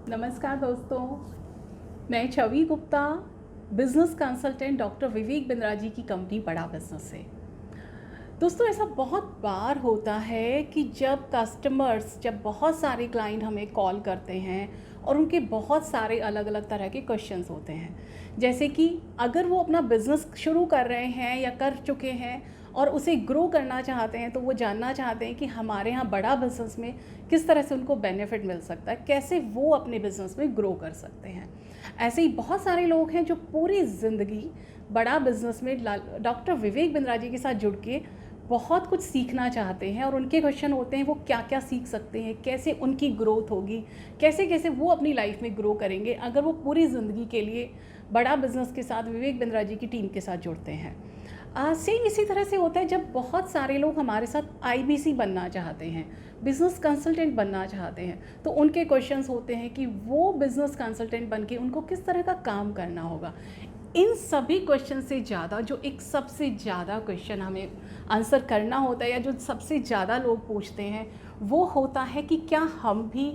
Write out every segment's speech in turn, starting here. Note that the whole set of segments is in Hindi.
नमस्कार दोस्तों, मैं छवि Gupta, business consultant doctor Vivek Bindra ji की कंपनी बड़ा बिजनेस से। दोस्तों, ऐसा बहुत बार होता है कि जब बहुत सारे क्लाइंट हमें कॉल करते हैं और उनके बहुत सारे अलग अलग तरह के क्वेश्चंस होते हैं, जैसे कि अगर वो अपना बिज़नेस शुरू कर रहे हैं या कर चुके हैं और उसे ग्रो करना चाहते हैं, तो वो जानना चाहते हैं कि हमारे यहाँ बड़ा बिज़नेस में किस तरह से उनको बेनिफिट मिल सकता है, कैसे वो अपने बिज़नेस में ग्रो कर सकते हैं। ऐसे ही बहुत सारे लोग हैं जो पूरी ज़िंदगी बड़ा बिज़नेस में डॉक्टर विवेक बिंद्रा जी के साथ जुड़ के बहुत कुछ सीखना चाहते हैं, और उनके क्वेश्चन होते हैं वो क्या क्या सीख सकते हैं, कैसे उनकी ग्रोथ होगी, कैसे कैसे वो अपनी लाइफ में ग्रो करेंगे अगर वो पूरी ज़िंदगी के लिए बड़ा बिज़नेस के साथ विवेक बिंद्रा जी की टीम के साथ जुड़ते हैं। सेम इसी तरह से होता है जब बहुत सारे लोग हमारे साथ आईबीसी बनना चाहते हैं, बिज़नेस कंसल्टेंट बनना चाहते हैं, तो उनके क्वेश्चंस होते हैं कि वो बिज़नेस कंसल्टेंट बन के उनको किस तरह का काम करना होगा। इन सभी क्वेश्चन से ज़्यादा जो एक सबसे ज़्यादा क्वेश्चन हमें आंसर करना होता है या जो सबसे ज़्यादा लोग पूछते हैं, वो होता है कि क्या हम भी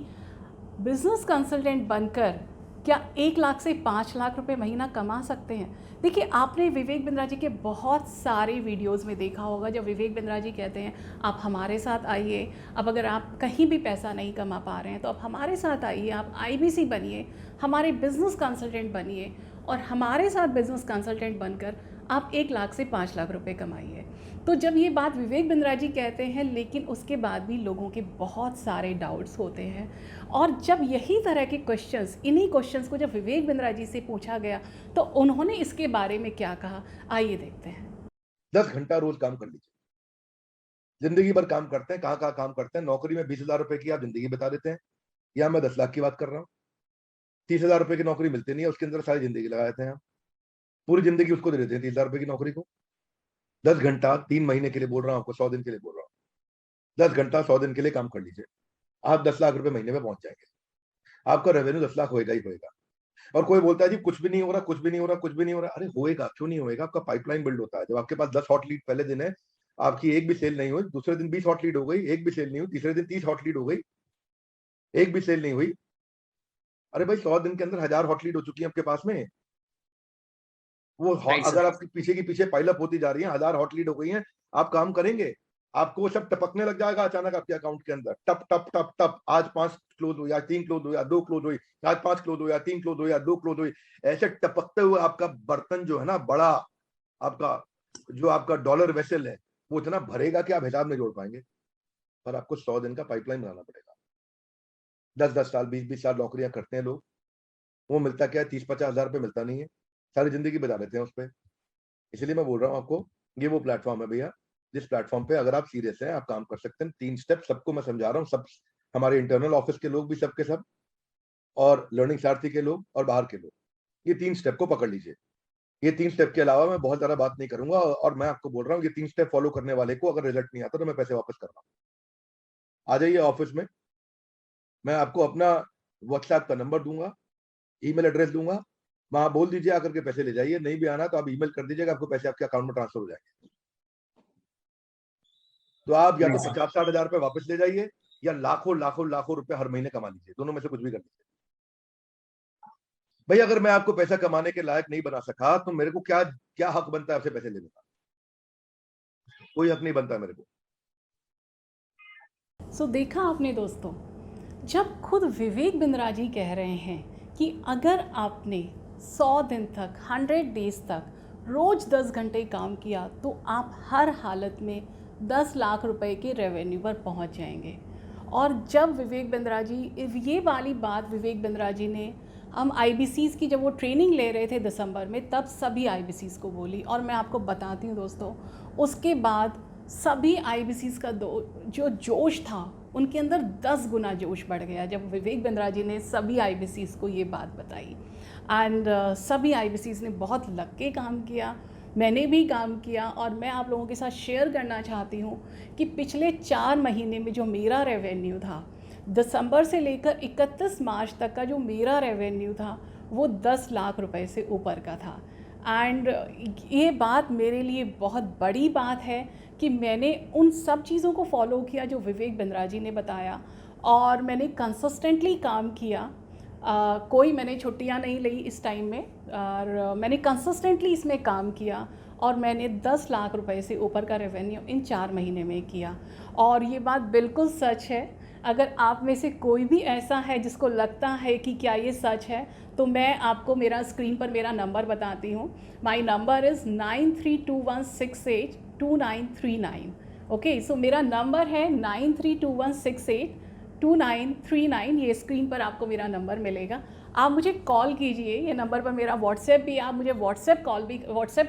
बिज़नेस कंसल्टेंट बनकर क्या 1 लाख से 5 लाख रुपए महीना कमा सकते हैं। देखिए, आपने विवेक बिंद्रा जी के बहुत सारे वीडियोस में देखा होगा जब विवेक बिंद्रा जी कहते हैं आप हमारे साथ आइए, अब अगर आप कहीं भी पैसा नहीं कमा पा रहे हैं तो आप हमारे साथ आइए, आप आईबीसी बनिए, हमारे बिज़नेस कंसल्टेंट बनिए, और हमारे साथ बिज़नेस कंसल्टेंट बनकर आप 1 लाख से 5 लाख रुपए कमाइए। तो जब ये बात विवेक बिंद्रा जी कहते हैं, लेकिन उसके बाद भी लोगों के बहुत सारे डाउट्स होते हैं, और जब यही तरह के क्वेश्चंस, इन्हीं क्वेश्चंस को जब विवेक बिंद्रा जी से पूछा गया तो उन्होंने इसके बारे में क्या कहा, आइए देखते हैं। 10 घंटा रोज काम कर लीजिए। जिंदगी भर काम करते हैं, कहाँ काम करते हैं। नौकरी में 20,000 रुपए की आप जिंदगी बता देते हैं। यहाँ मैं 10 लाख की बात कर रहा हूँ। 30,000 रुपए की नौकरी मिलती नहीं है, उसके अंदर सारी जिंदगी लगा देते हैं। हम पूरी जिंदगी उसको दे देते हैं 30,000 रुपए की नौकरी को। 10 घंटा 3 महीने के लिए बोल रहा हूँ आपको, 100 दिन के लिए बोल रहा हूँ। 10 घंटा 100 दिन के लिए काम कर लीजिए, आप 10 लाख रुपए महीने में पहुंच जाएंगे। आपका रेवेन्यू 10 लाख होएगा ही होएगा। और कोई बोलता है जी कुछ भी नहीं हो रहा, कुछ भी नहीं हो रहा, कुछ भी नहीं हो रहा। अरे होएगा, क्यों नहीं होएगा? आपका पाइपलाइन बिल्ड होता है। जब आपके पास 10 हॉट लीड पहले दिन है, आपकी एक भी सेल नहीं हुई, दूसरे दिन 20 हॉट लीड हो गई, एक भी सेल नहीं हुई, तीसरे दिन 30 हॉट लीड हो गई, एक भी सेल नहीं हुई। अरे भाई 100 दिन के अंदर 1000 हॉट लीड हो चुकी है आपके पास में। वो राइट सर। अगर आपकी पीछे की पीछे पाइलअप होती जा रही है, 1000 हॉट लीड हो गई है, आप काम करेंगे, आपको वो सब टपकने लग जाएगा अचानक आपके अकाउंट के अंदर। टप टप टप टप, आज 5 क्लोज हुई, आज 3 क्लोज हुई, आज 2 क्लोज हुई, आज 5 क्लोज हुई, आज 3 क्लोज हुई, आज 2 क्लोज हुई। ऐसे टपकते हुए आपका बर्तन जो है ना, बड़ा आपका जो आपका डॉलर वेसल है, वो इतना भरेगा कि आप हिसाब नहीं जोड़ पाएंगे। पर आपको 100 दिन का पाइपलाइन बनाना पड़ेगा। 10-10 साल 20-20 साल नौकरियां करते हैं लोग, वो मिलता क्या है? 30-50 हजार रुपए मिलता नहीं है, सारी जिंदगी बजा देते हैं उस पर। इसलिए मैं बोल रहा हूँ आपको, ये वो प्लेटफॉर्म है भैया, जिस प्लेटफॉर्म पे अगर आप सीरियस हैं, आप काम कर सकते हैं। 3 स्टेप सबको मैं समझा रहा हूँ, सब हमारे इंटरनल ऑफिस के लोग भी, सबके सब, और लर्निंग सारथी के लोग और बाहर के लोग। ये 3 स्टेप को पकड़ लीजिए। ये 3 स्टेप के अलावा मैं बहुत ज्यादा बात नहीं करूंगा। और मैं आपको बोल रहा हूँ, ये 3 स्टेप फॉलो करने वाले को अगर रिजल्ट नहीं आता तो मैं पैसे वापस कर रहा हूँ। आ जाइए ऑफिस में, मैं आपको अपना व्हाट्सएप का नंबर दूंगा, ईमेल एड्रेस दूंगा, वहां बोल दीजिए आकर के पैसे ले जाइए। नहीं भी आना तो आप ईमेल कर दीजिएगा, आपको पैसे आपके अकाउंट में ट्रांसफर हो जाएंगे। तो आप या जी तो सर। 50-60 हजार रुपए वापस ले जाइए, या लाखों लाखों लाखों रुपए हर महीने कमा लीजिए। दोनों में से कुछ भी कर लीजिए। भाई अगर मैं आपको पैसा कमाने के लायक नहीं बना सका, तो मेरे को क्या क्या हक बनता है आपसे पैसे लेने का? कोई हक नहीं बनता है मेरे को। सो देखा आपने दोस्तों, जब खुद विवेक बिंद्रा जी कह रहे हैं कि अगर आपने 100 दिन तक, 100 डेज तक रोज़ 10 घंटे काम किया तो आप हर हालत में 10 लाख रुपए के रेवेन्यू पर पहुंच जाएंगे। और जब विवेक बिंद्रा जी, ये वाली बात विवेक बिंद्रा जी ने, हम आईबीसीज़ की जब वो ट्रेनिंग ले रहे थे दिसंबर में, तब सभी आईबीसीज़ को बोली, और मैं आपको बताती हूँ दोस्तों, उसके बाद सभी आईबीसीज़ का जो जोश था उनके अंदर 10 गुना जोश बढ़ गया जब विवेक बिंद्रा जी ने सभी आईबीसीज़ को ये बात बताई। एंड सभी आईबीसीज़ ने बहुत लग के काम किया, मैंने भी काम किया, और मैं आप लोगों के साथ शेयर करना चाहती हूँ कि पिछले 4 महीने में जो मेरा रेवेन्यू था, दिसंबर से लेकर 31 मार्च तक का जो मेरा रेवेन्यू था, वो 10 लाख रुपए से ऊपर का था। एंड ये बात मेरे लिए बहुत बड़ी बात है कि मैंने उन सब चीज़ों को फॉलो किया जो विवेक बिंद्रा जी ने बताया, और मैंने कंसिस्टेंटली काम किया। कोई मैंने छुट्टियां नहीं ली इस टाइम में, और मैंने कंसिस्टेंटली इसमें काम किया और मैंने 10 लाख रुपए से ऊपर का रेवेन्यू इन 4 महीने में किया। और ये बात बिल्कुल सच है। अगर आप में से कोई भी ऐसा है जिसको लगता है कि क्या ये सच है, तो मैं आपको मेरा स्क्रीन पर मेरा नंबर बताती हूँ। My number is 9321682939। ओके, सो मेरा नंबर है 9321682939। ये स्क्रीन पर आपको मेरा नंबर मिलेगा। आप मुझे कॉल कीजिए, ये नंबर पर मेरा व्हाट्सएप भी, आप मुझे व्हाट्सएप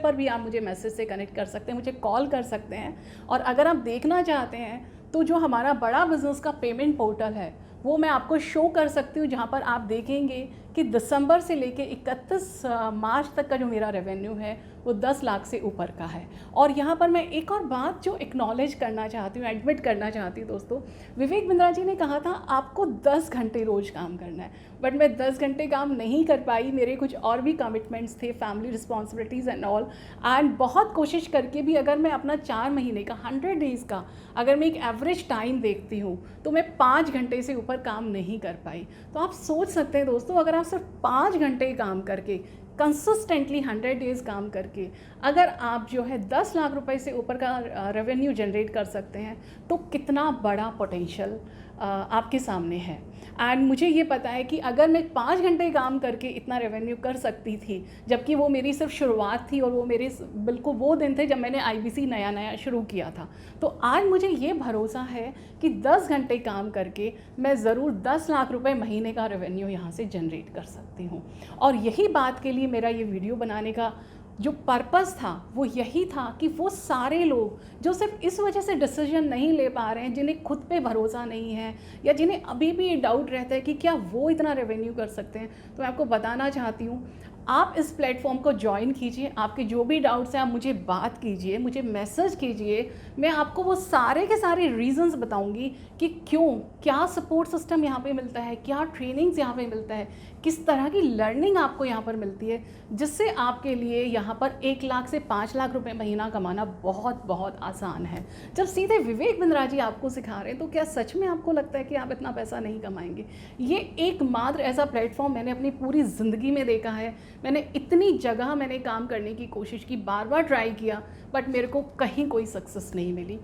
पर भी आप मुझे मैसेज से कनेक्ट कर सकते हैं, मुझे कॉल कर सकते हैं। और अगर आप देखना चाहते हैं तो जो हमारा बड़ा बिज़नेस का पेमेंट पोर्टल है वो मैं आपको शो कर सकती हूँ, जहाँ पर आप देखेंगे कि दिसंबर से लेके 31 मार्च तक का जो मेरा रेवेन्यू है वो 10 लाख से ऊपर का है। और यहाँ पर मैं एक और बात जो एक्नॉलेज करना चाहती हूँ, एडमिट करना चाहती हूँ दोस्तों, विवेक बिंद्रा जी ने कहा था आपको 10 घंटे रोज़ काम करना है, बट मैं 10 घंटे काम नहीं कर पाई। मेरे कुछ और भी कमिटमेंट्स थे, family responsibilities and all, and बहुत कोशिश करके भी अगर मैं अपना 4 महीने का 100 डेज़ का अगर मैं एक एवरेज टाइम देखती हूँ तो मैं 5 घंटे से ऊपर काम नहीं कर पाई। तो आप सोच सकते हैं दोस्तों, अगर आप सिर्फ 5 घंटे काम करके कंसिस्टेंटली 100 डेज़ काम करके अगर आप जो है 10 लाख रुपए से ऊपर का रेवेन्यू जनरेट कर सकते हैं, तो कितना बड़ा पोटेंशियल आपके सामने है। एंड मुझे ये पता है कि अगर मैं 5 घंटे काम करके इतना रेवेन्यू कर सकती थी, जबकि वो मेरी सिर्फ शुरुआत थी और वो मेरे बिल्कुल वो दिन थे जब मैंने आईबीसी नया शुरू किया था, तो आज मुझे ये भरोसा है कि 10 घंटे काम करके मैं ज़रूर 10 लाख रुपए महीने का रेवेन्यू यहाँ से जनरेट कर सकती हूँ। और यही बात के लिए मेरा ये वीडियो बनाने का जो पर्पस था वो यही था कि वो सारे लोग जो सिर्फ इस वजह से डिसीजन नहीं ले पा रहे हैं, जिन्हें खुद पे भरोसा नहीं है, या जिन्हें अभी भी ये डाउट रहता है कि क्या वो इतना रेवेन्यू कर सकते हैं, तो मैं आपको बताना चाहती हूँ आप इस प्लेटफॉर्म को ज्वाइन कीजिए। आपके जो भी डाउट्स हैं आप मुझे बात कीजिए, मुझे मैसेज कीजिए। मैं आपको वो सारे के सारे रीजंस बताऊंगी कि क्यों, क्या सपोर्ट सिस्टम यहाँ पे मिलता है, क्या ट्रेनिंग्स यहाँ पे मिलता है, किस तरह की लर्निंग आपको यहाँ पर मिलती है, जिससे आपके लिए यहाँ पर 1 लाख से 5 लाख रुपए महीना कमाना बहुत बहुत आसान है। जब सीधे विवेक बिंद्रा जी आपको सिखा रहे हैं, तो क्या सच में आपको लगता है कि आप इतना पैसा नहीं कमाएंगे? ये एकमात्र ऐसा प्लेटफॉर्म मैंने अपनी पूरी ज़िंदगी में देखा है। मैंने इतनी जगह मैंने काम करने की कोशिश की, बार बार ट्राई किया, बट मेरे को कहीं कोई सक्सेस नहीं मिली।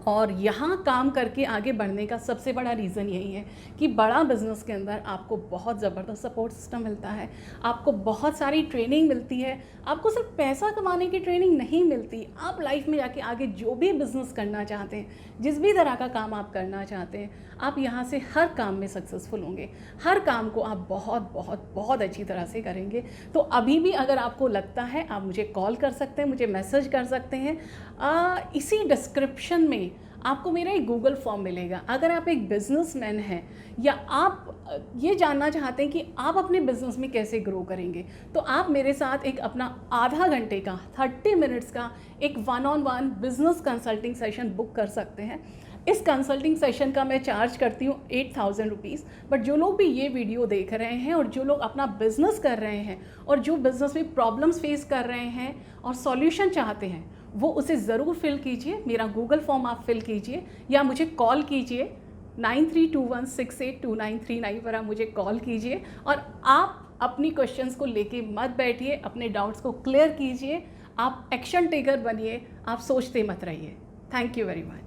और यहाँ काम करके आगे बढ़ने का सबसे बड़ा रीज़न यही है कि बड़ा बिज़नेस के अंदर आपको बहुत ज़बरदस्त सपोर्ट सिस्टम मिलता है, आपको बहुत सारी ट्रेनिंग मिलती है। आपको सिर्फ पैसा कमाने की ट्रेनिंग नहीं मिलती, आप लाइफ में जाके आगे जो भी बिज़नेस करना चाहते हैं, जिस भी तरह का काम आप करना चाहते हैं, आप यहाँ से हर काम में सक्सेसफुल होंगे। हर काम को आप बहुत बहुत बहुत अच्छी तरह से करेंगे। तो अभी भी अगर आपको लगता है, आप मुझे कॉल कर सकते हैं, मुझे मैसेज कर सकते हैं। इसी डिस्क्रिप्शन में आपको मेरा एक गूगल फॉर्म मिलेगा। अगर आप एक बिजनेसमैन हैं या आप ये जानना चाहते हैं कि आप अपने बिजनेस में कैसे ग्रो करेंगे, तो आप मेरे साथ एक अपना आधा घंटे का 30 मिनट्स का एक 1-on-1 business consulting session book कर सकते हैं। इस कंसल्टिंग सेशन का मैं चार्ज करती हूँ 8,000 रुपीज़। बट जो लोग भी ये वीडियो देख रहे हैं और जो लोग अपना बिजनेस कर रहे हैं और जो बिजनेस में प्रॉब्लम्स फेस कर रहे हैं और सॉल्यूशन चाहते हैं, वो उसे ज़रूर फिल कीजिए। मेरा गूगल फॉर्म आप फिल कीजिए या मुझे कॉल कीजिए 9321682939 पर आप मुझे कॉल कीजिए और आप अपनी क्वेश्चंस को लेके मत बैठिए, अपने डाउट्स को क्लियर कीजिए। आप एक्शन टेकर बनिए, आप सोचते मत रहिए। Thank you very much.